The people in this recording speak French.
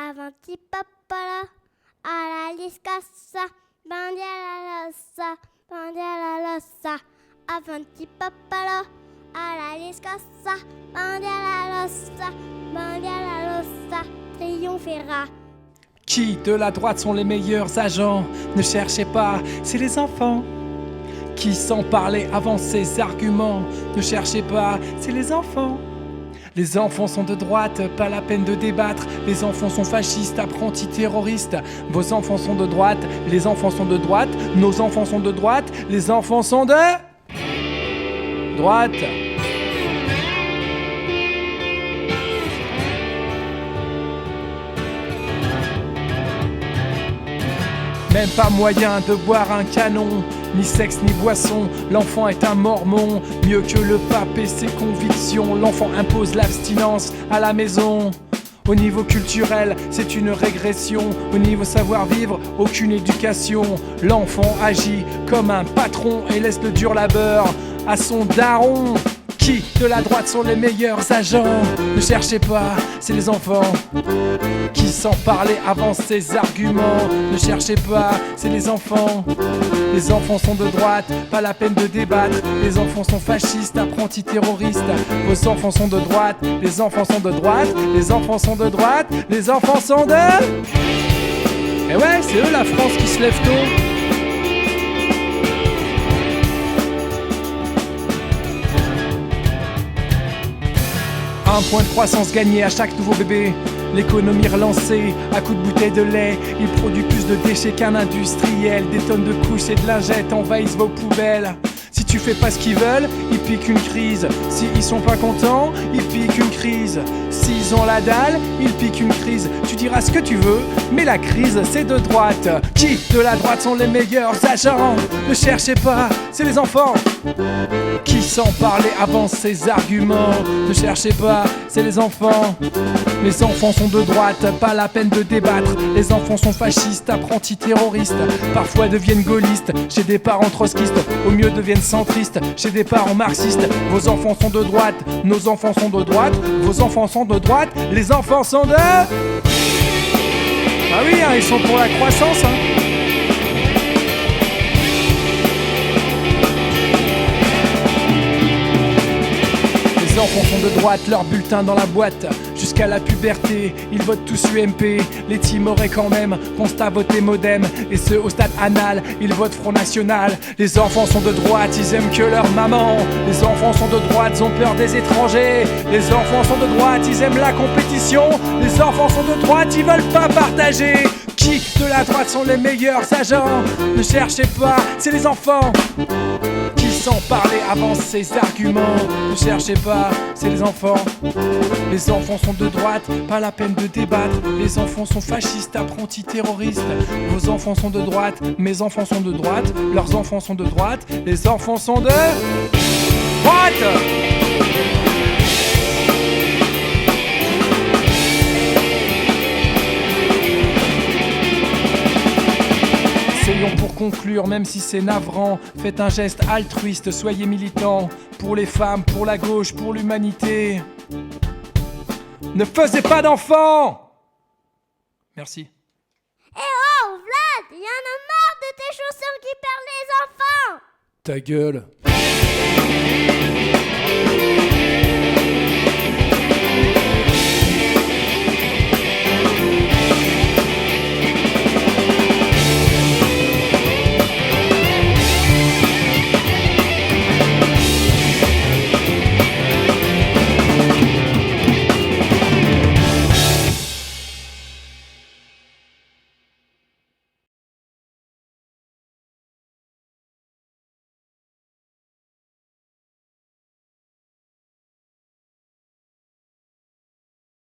avanti papala, alla discassa, bandiera rossa, bandiera rossa, avanti papala, alla discassa, bandiera rossa, bandiera rossa, triomphera. Qui de la droite sont les meilleurs agents? Ne cherchez pas, c'est les enfants. Qui sans parler avance ses arguments? Ne cherchez pas, c'est les enfants. Les enfants sont de droite, pas la peine de débattre. Les enfants sont fascistes, apprentis terroristes. Vos enfants sont de droite, les enfants sont de droite. Nos enfants sont de droite, les enfants sont de droite. Même pas moyen de boire un canon, ni sexe ni boisson, l'enfant est un mormon. Mieux que le pape et ses convictions, l'enfant impose l'abstinence à la maison. Au niveau culturel, c'est une régression. Au niveau savoir-vivre, aucune éducation. L'enfant agit comme un patron et laisse le dur labeur à son daron. Qui de la droite sont les meilleurs agents? Ne cherchez pas, c'est les enfants. Qui sans parler avance ses arguments? Ne cherchez pas, c'est les enfants. Les enfants sont de droite, pas la peine de débattre. Les enfants sont fascistes, apprentis terroristes. Vos enfants sont de droite, les enfants sont de droite. Les enfants sont de droite, les enfants sont de... Eh ouais, c'est eux la France qui se lève tôt. Un point de croissance gagné à chaque nouveau bébé. L'économie relancée à coups de bouteilles de lait. Il produit plus de déchets qu'un industriel. Des tonnes de couches et de lingettes envahissent vos poubelles. Si tu fais pas ce qu'ils veulent, ils piquent une crise. Si ils sont pas contents, ils piquent une crise. S'ils ont la dalle, ils piquent une crise. Tu diras ce que tu veux, mais la crise c'est de droite. Qui de la droite sont les meilleurs agents? Ne cherchez pas, c'est les enfants. Qui sans parler avance ses arguments? Ne cherchez pas, c'est les enfants. Les enfants sont de droite, pas la peine de débattre. Les enfants sont fascistes, apprentis terroristes. Parfois deviennent gaullistes, chez des parents trotskistes. Au mieux deviennent centristes, chez des parents marxistes. Vos enfants sont de droite, nos enfants sont de droite. Vos enfants sont de droite, les enfants sont de... Ah oui, hein, ils sont pour la croissance, hein. Les enfants sont de droite, leur bulletin dans la boîte. Jusqu'à la puberté, ils votent tous UMP. Les Timorés quand même, constat voter Modem. Et ceux au stade anal, ils votent Front National. Les enfants sont de droite, ils aiment que leur maman. Les enfants sont de droite, ils ont peur des étrangers. Les enfants sont de droite, ils aiment la compétition. Les enfants sont de droite, ils veulent pas partager. Qui de la droite sont les meilleurs agents? Ne cherchez pas, c'est les enfants. Qui sans parler avance ses arguments? Ne cherchez pas, c'est les enfants. Les enfants sont de droite, pas la peine de débattre. Les enfants sont fascistes, apprentis terroristes. Vos enfants sont de droite, mes enfants sont de droite. Leurs enfants sont de droite, les enfants sont de... droite. Essayons pour conclure, même si c'est navrant. Faites un geste altruiste, soyez militants. Pour les femmes, pour la gauche, pour l'humanité. Ne faisez pas d'enfants! Merci. Eh oh, Vlad, y'en a marre de tes chaussures qui perdent les enfants! Ta gueule.